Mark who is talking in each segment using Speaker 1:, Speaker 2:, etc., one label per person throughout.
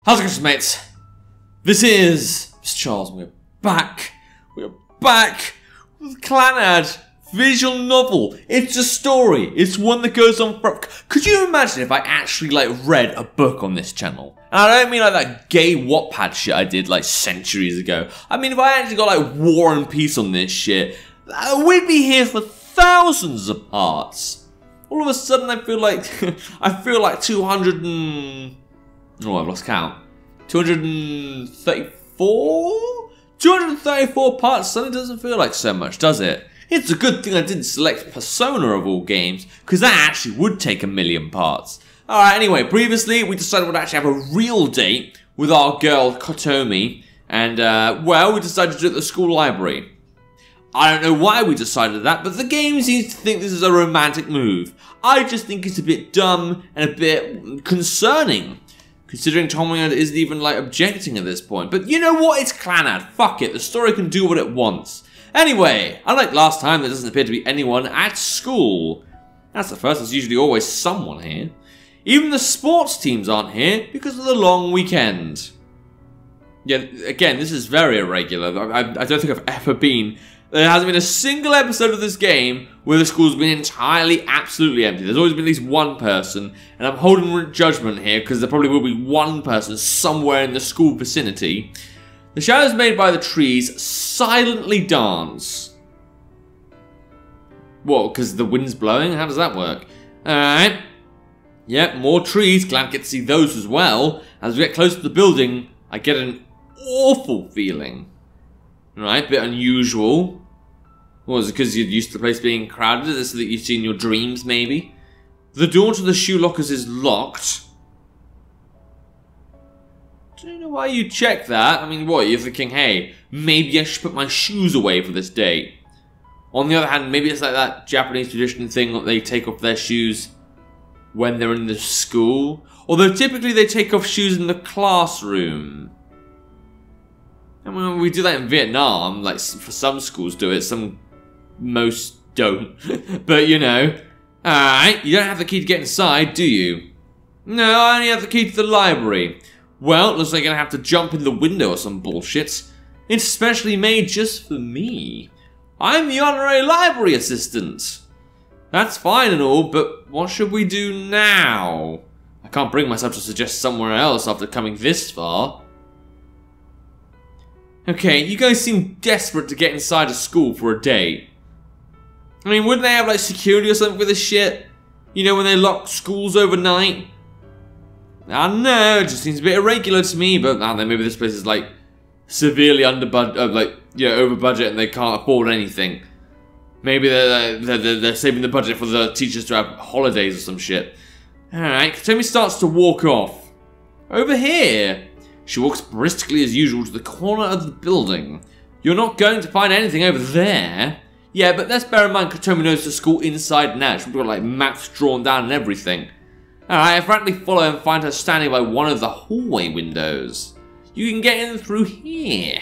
Speaker 1: How's it going, mates? This is Mrjacharles, and we're back with Clannad visual novel. It's a story. It's one that goes on for... Could you imagine if I actually read a book on this channel? And I don't mean like that gay Wattpad shit I did like centuries ago. I mean if I actually got like War and Peace on this shit, we'd be here for thousands of parts. All of a sudden I feel like 200 and... Oh, I've lost count. 234? 234 parts suddenly doesn't feel like so much, does it? It's a good thing I didn't select Persona of all games, because that actually would take 1,000,000 parts. Alright, anyway, previously we decided we'd actually have a real date with our girl Kotomi, and, well, we decided to do it at the school library. I don't know why we decided that, but the game seems to think this is a romantic move. I just think it's a bit dumb and a bit concerning, considering Tomoya isn't even like objecting at this point. But you know what? It's Clannad. Fuck it. The story can do what it wants. Anyway, unlike last time, there doesn't appear to be anyone at school. That's the first. There's usually always someone here. Even the sports teams aren't here because of the long weekend. Yeah, again, this is very irregular. I don't think I've ever been... There hasn't been a single episode of this game where the school's been entirely, absolutely empty. There's always been at least one person, and I'm holding judgment here because there probably will be one person somewhere in the school vicinity. The shadows made by the trees silently dance. What, because the wind's blowing? How does that work? Alright. Yep, more trees. Glad I get to see those as well. As we get close to the building, I get an awful feeling. Right, bit unusual. What, was it because you're used to the place being crowded? Is this so that you see in your dreams, maybe? The door to the shoe lockers is locked. Don't know why you check that. I mean, what, you're thinking, hey, maybe I should put my shoes away for this date. On the other hand, maybe it's like that Japanese tradition thing that they take off their shoes when they're in the school. Although typically they take off shoes in the classroom. I mean, we do that in Vietnam, like, for some schools do it, most don't. But, you know. Alright, you don't have the key to get inside, do you? No, I only have the key to the library. Well, it looks like I'm gonna have to jump in the window or some bullshit. It's specially made just for me. I'm the honorary library assistant. That's fine and all, but what should we do now? I can't bring myself to suggest somewhere else after coming this far. Okay, you guys seem desperate to get inside a school for a date. I mean, wouldn't they have like security or something for this shit? You know, when they lock schools overnight? I don't know, it just seems a bit irregular to me, but I don't know, maybe this place is like severely over budget and they can't afford anything. Maybe they're saving the budget for the teachers to have holidays or some shit. Alright, Kotomi starts to walk off. Over here! She walks briskly as usual to the corner of the building. You're not going to find anything over there. Yeah, but let's bear in mind Kotomi knows the school inside and out. She's got like maps drawn down and everything. Alright, I frankly follow and find her standing by one of the hallway windows. You can get in through here.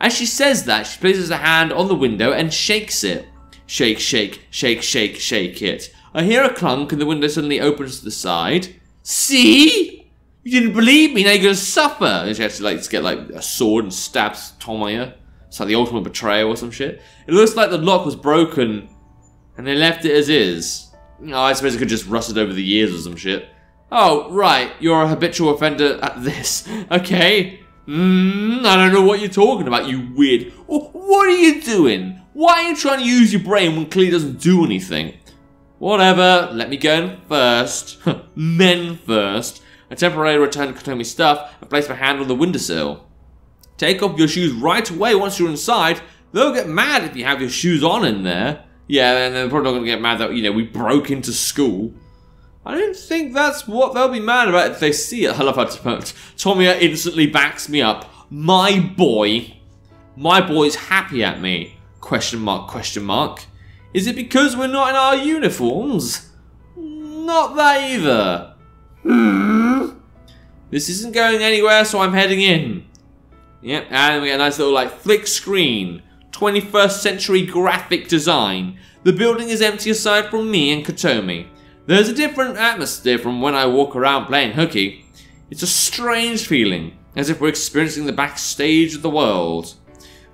Speaker 1: As she says that, she places her hand on the window and shakes it. Shake, shake, shake, shake, shake it. I hear a clunk and the window suddenly opens to the side. See? You didn't believe me, now you're gonna suffer! And she has to like get like a sword and stabs Tomoya. It's like the ultimate betrayal or some shit. It looks like the lock was broken and they left it as is. Oh, I suppose it could just rusted over the years or some shit. Oh, right, you're a habitual offender at this. Okay. I don't know what you're talking about, you weird... What are you doing? Why are you trying to use your brain when clearly doesn't do anything? Whatever, let me go in first. Men first. I temporarily return Kotomi's stuff and place my hand on the windowsill. Take off your shoes right away once you're inside. They'll get mad if you have your shoes on in there. Yeah, and they're probably not going to get mad that, you know, we broke into school. I don't think that's what they'll be mad about if they see it. I love how Tomoya instantly backs me up. My boy's happy at me. Question mark, question mark. Is it because we're not in our uniforms? Not that either. This isn't going anywhere, so I'm heading in. Yep, and we get a nice little like flick screen. 21st century graphic design. The building is empty aside from me and Kotomi. There's a different atmosphere from when I walk around playing hooky. It's a strange feeling, as if we're experiencing the backstage of the world.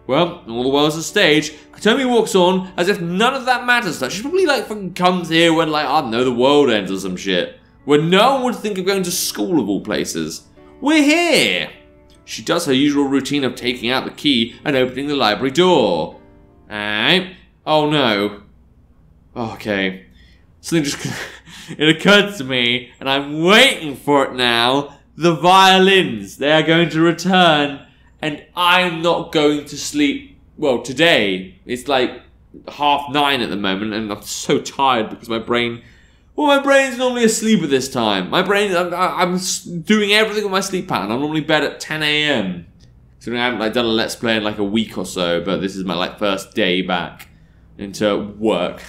Speaker 1: Well, all the world's a stage. Kotomi walks on as if none of that matters. She probably like fucking comes here when like, I don't know, the world ends or some shit. When no one would think of going to school of all places. We're here! She does her usual routine of taking out the key and opening the library door. Alright. Oh no. Okay. Something just... it occurred to me, and I'm waiting for it now. The violins. They are going to return. And I'm not going to sleep, well, today. It's like 9:30 at the moment, and I'm so tired because my brain's normally asleep at this time. I'm doing everything with my sleep pattern. I'm normally bed at 10 AM. So I haven't like done a Let's Play in like a week or so, but this is my like first day back into work.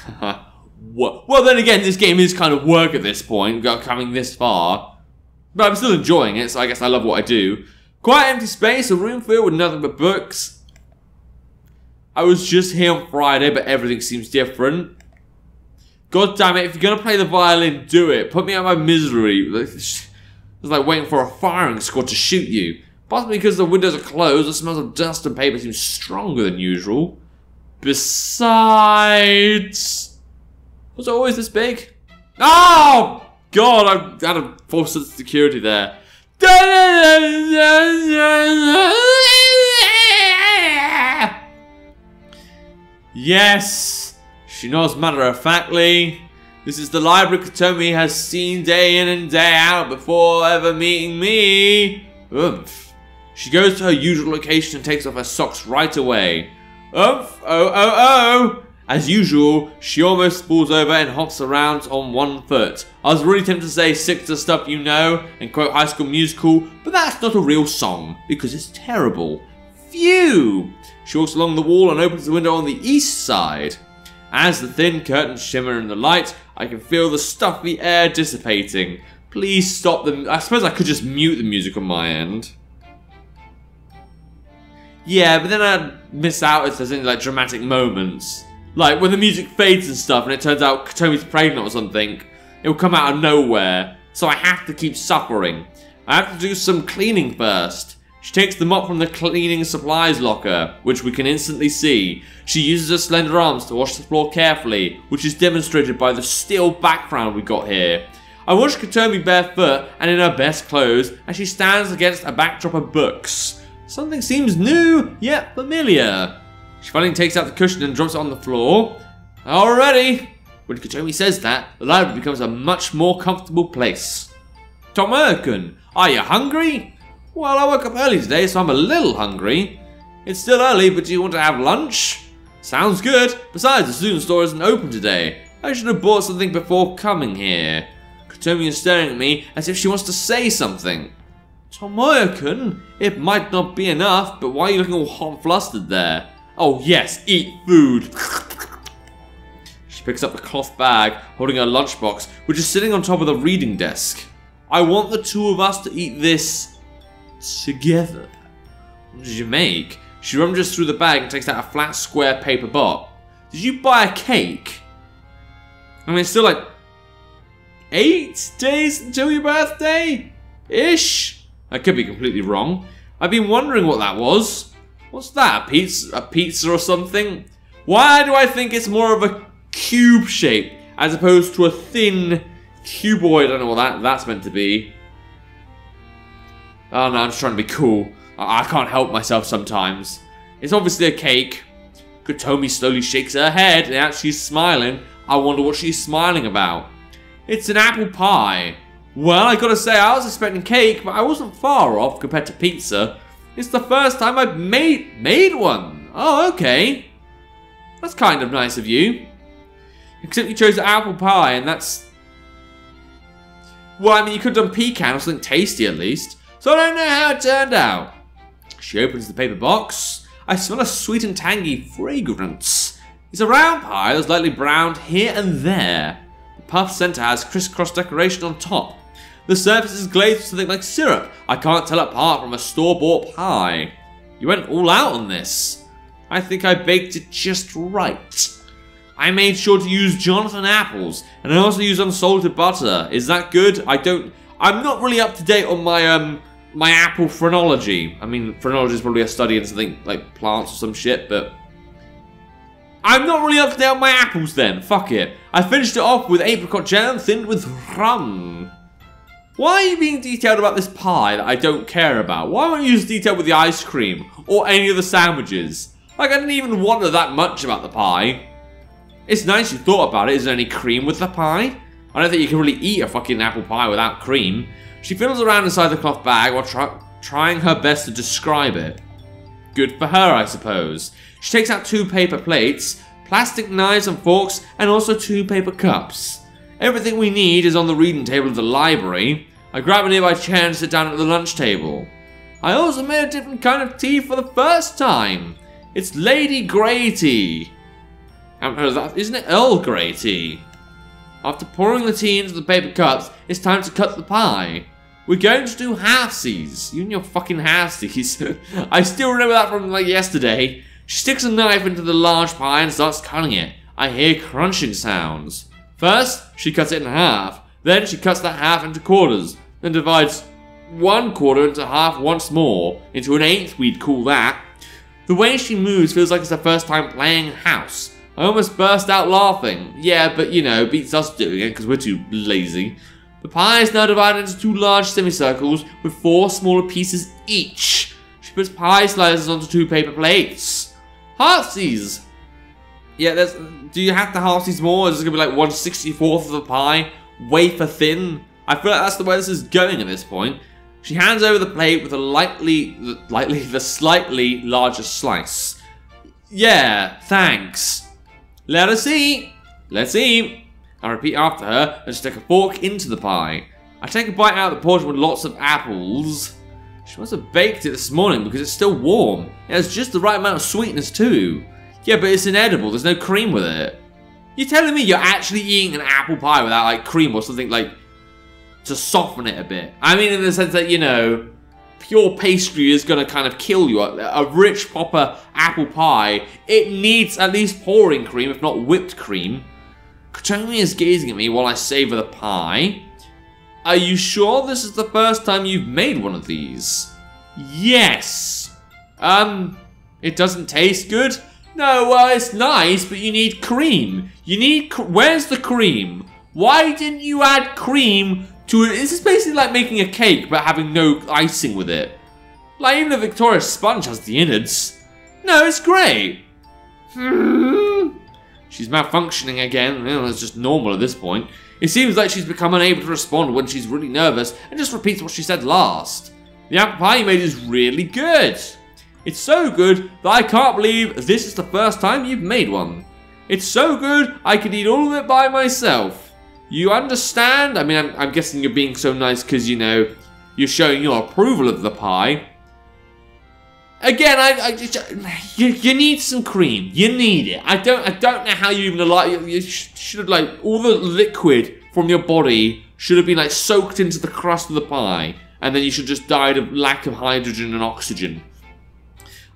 Speaker 1: Well, then again, this game is kind of work at this point, coming this far. But I'm still enjoying it, so I guess I love what I do. Quite empty space, a room filled with nothing but books. I was just here on Friday, but everything seems different. God damn it, if you're gonna play the violin, do it. Put me out of my misery. It's like waiting for a firing squad to shoot you. Possibly because the windows are closed, the smells of dust and paper seems stronger than usual. Besides... was it always this big? Oh! God, I had a false sense of security there. Yes, she knows matter-of-factly. This is the library Kotomi has seen day in and day out before ever meeting me. Oomph. She goes to her usual location and takes off her socks right away. Oomph, oh. As usual, she almost falls over and hops around on one foot. I was really tempted to say sick to stuff you know and quote High School Musical, but that's not a real song because it's terrible. Phew! She walks along the wall and opens the window on the east side. As the thin curtains shimmer in the light, I can feel the stuffy air dissipating. Please stop them. I suppose I could just mute the music on my end. Yeah, but then I'd miss out if there's any like dramatic moments. Like, when the music fades and stuff and it turns out Kotomi's pregnant or something, it will come out of nowhere. So I have to keep suffering. I have to do some cleaning first. She takes the mop from the cleaning supplies locker, which we can instantly see. She uses her slender arms to wash the floor carefully, which is demonstrated by the still background we got here. I watch Kotomi barefoot and in her best clothes as she stands against a backdrop of books. Something seems new, yet familiar. She finally takes out the cushion and drops it on the floor. Alrighty. When Kotomi says that, the library becomes a much more comfortable place. Tomoe-kun, are you hungry? Well, I woke up early today, so I'm a little hungry. It's still early, but do you want to have lunch? Sounds good. Besides, the student store isn't open today. I should have bought something before coming here. Kotomi is staring at me as if she wants to say something. Tomoe-kun, it might not be enough, but why are you looking all hot and flustered there? Oh yes, eat food. She picks up the cloth bag, holding her lunchbox, which is sitting on top of the reading desk. I want the two of us to eat this together. What did you make? She rummages through the bag and takes out a flat square paper box. Did you buy a cake? I mean, it's still like 8 days until your birthday? Ish? I could be completely wrong. I've been wondering what that was. What's that? A pizza or something? Why do I think it's more of a cube shape as opposed to a thin cuboid? I don't know what that's meant to be. Oh no, I'm just trying to be cool. I can't help myself sometimes. It's obviously a cake. Kotomi slowly shakes her head and as she's smiling, I wonder what she's smiling about. It's an apple pie. Well, I gotta say, I was expecting cake, but I wasn't far off compared to pizza. It's the first time I've made one. Oh, okay. That's kind of nice of you. Except you chose apple pie, and that's... well, I mean, you could have done pecan or something tasty at least. So I don't know how it turned out. She opens the paper box. I smell a sweet and tangy fragrance. It's a round pie that's lightly browned here and there. The puff center has crisscross decoration on top. The surface is glazed with something like syrup. I can't tell it apart from a store-bought pie. You went all out on this. I think I baked it just right. I made sure to use Jonathan apples, and I also use unsalted butter. Is that good? I I'm not really up to date on my my apple phrenology. I mean, phrenology is probably a study in something like plants or some shit, but I'm not really up to date on my apples then. Fuck it. I finished it off with apricot jam thinned with rum. Why are you being detailed about this pie that I don't care about? Why won't you use detail with the ice cream or any of the sandwiches? Like, I didn't even wonder that much about the pie. It's nice you thought about it. Is there any cream with the pie? I don't think you can really eat a fucking apple pie without cream. She fiddles around inside the cloth bag while trying her best to describe it. Good for her, I suppose. She takes out 2 paper plates, plastic knives and forks, and also 2 paper cups. Everything we need is on the reading table of the library. I grab a nearby chair and sit down at the lunch table. I also made a different kind of tea for the first time. It's Lady Grey tea. Isn't it Earl Grey tea? After pouring the tea into the paper cups, it's time to cut the pie. We're going to do halfsies. You and your fucking halfsies. I still remember that from like yesterday. She sticks a knife into the large pie and starts cutting it. I hear crunching sounds. First, she cuts it in half. Then she cuts that half into quarters. Then divides 1 quarter into half once more. Into an eighth, we'd call that. The way she moves feels like it's her first time playing house. I almost burst out laughing. Yeah, but you know, beats us doing it because we're too lazy. The pie is now divided into 2 large semicircles with 4 smaller pieces each. She puts pie slices onto 2 paper plates. Halfsies! Yeah, do you have to halfsies more? Is it going to be like 1/64 of the pie? Wafer thin? I feel like that's the way this is going at this point. She hands over the plate with the slightly larger slice. Yeah, thanks. Let us eat. Let's eat. I repeat after her and stick a fork into the pie. I take a bite out of the portion with lots of apples. She must have baked it this morning because it's still warm. It has just the right amount of sweetness too. Yeah, but it's inedible. There's no cream with it. You're telling me you're actually eating an apple pie without like cream or something like to soften it a bit? I mean, in the sense that, you know, pure pastry is going to kind of kill you. A rich, proper apple pie, it needs at least pouring cream, if not whipped cream. Kotomi is gazing at me while I savor the pie. Are you sure this is the first time you've made one of these? Yes. It doesn't taste good? No, well, it's nice, but you need cream. Where's the cream? Why didn't you add cream to it? This is basically like making a cake, but having no icing with it. Like, even the Victoria sponge has the innards. No, it's great. She's malfunctioning again. Well, it's just normal at this point. It seems like she's become unable to respond when she's really nervous and just repeats what she said last. The apple pie you made is really good. It's so good that I can't believe this is the first time you've made one. It's so good I could eat all of it by myself. You understand? I mean, I'm guessing you're being so nice because, you know, you're showing your approval of the pie. Again, you need some cream. You need it. I don't know how you even allow. You should have, like, all the liquid from your body should have been like soaked into the crust of the pie, and then you should just died of lack of hydrogen and oxygen.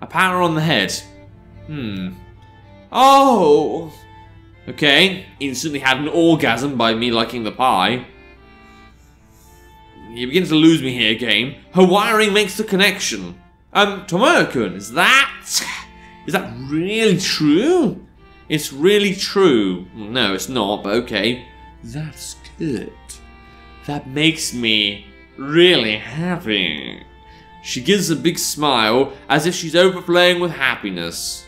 Speaker 1: I pat her on the head. Oh. Okay. Instantly had an orgasm by me liking the pie. You begin to lose me here, game. Her wiring makes the connection. Tomoyo-kun, is that really true? It's really true. No, it's not, but okay. That's good. That makes me really happy. She gives a big smile, as if she's overflowing with happiness.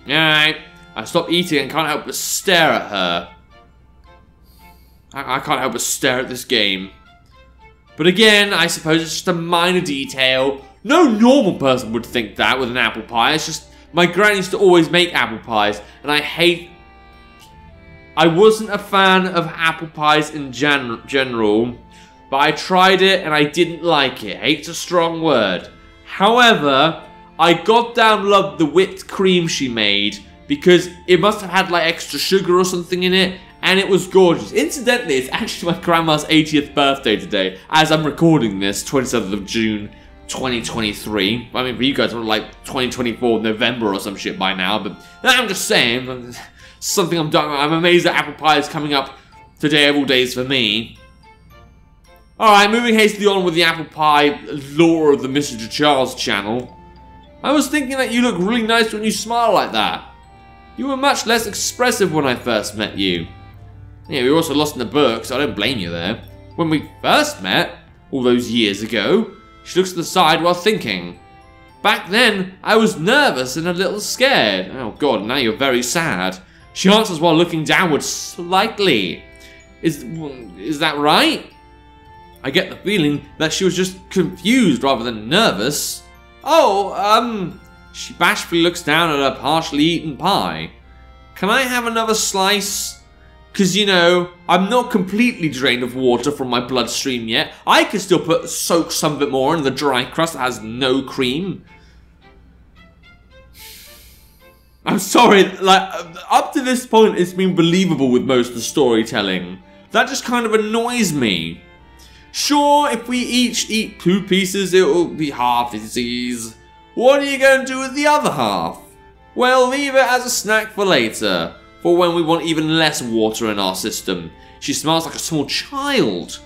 Speaker 1: Alright, I stop eating and can't help but stare at her. I can't help but stare at this game. But again, I suppose it's just a minor detail. No normal person would think that with an apple pie. It's just, my gran used to always make apple pies, and I wasn't a fan of apple pies in general, but I tried it and I didn't like it. Hate's a strong word. However, I goddamn loved the whipped cream she made because it must have had like extra sugar or something in it, and it was gorgeous. Incidentally, it's actually my grandma's 80th birthday today, as I'm recording this, 27th of June, 2023. I mean, for you guys, it's like 2024 November or some shit by now, but I'm just saying, something I'm amazed that apple pie is coming up today of all days for me. Alright, moving hastily on with the apple pie lore of the Mrjacharles channel. I was thinking that you look really nice when you smile like that. You were much less expressive when I first met you. Yeah, we were also lost in the book, so I don't blame you there. When we first met, all those years ago, she looks to the side while thinking. Back then, I was nervous and a little scared. Oh god, now you're very sad. She answers while looking downwards slightly. Is that right? I get the feeling that she was just confused rather than nervous. Oh, she bashfully looks down at her partially eaten pie. Can I have another slice? Cause you know, I'm not completely drained of water from my bloodstream yet. I can still soak some of it more in the dry crust that has no cream. I'm sorry, like, up to this point it's been believable with most of the storytelling. That just kind of annoys me. Sure, if we each eat 2 pieces, it'll be half disease. What are you going to do with the other half? Well, leave it as a snack for later, for when we want even less water in our system. She smells like a small child.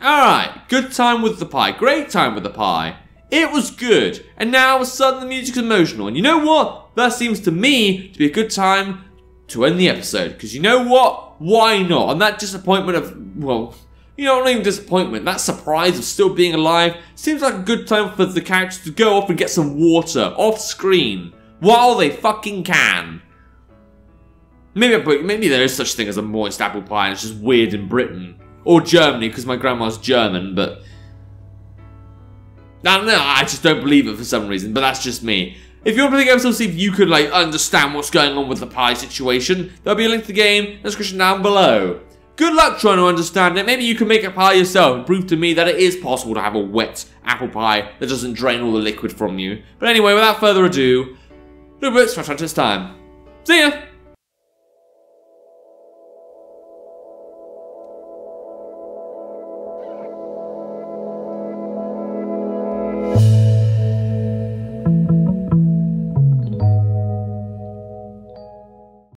Speaker 1: Alright, good time with the pie, great time with the pie. It was good, and now all of a sudden the music's emotional, and you know what? That seems to me to be a good time to end the episode, because you know what? Why not? And that disappointment of, well, you know, not even disappointment, that surprise of still being alive seems like a good time for the characters to go off and get some water off screen while they fucking can. Maybe there is such a thing as a moist apple pie and it's just weird in Britain. Or Germany, because my grandma's German, but I don't know, I just don't believe it for some reason, but that's just me. If you want to play the game, so see if you could, like, understand what's going on with the pie situation, there'll be a link to the game in the description down below. Good luck trying to understand it. Maybe you can make a pie yourself and prove to me that it is possible to have a wet apple pie that doesn't drain all the liquid from you. But anyway, without further ado, no books for this time. See ya!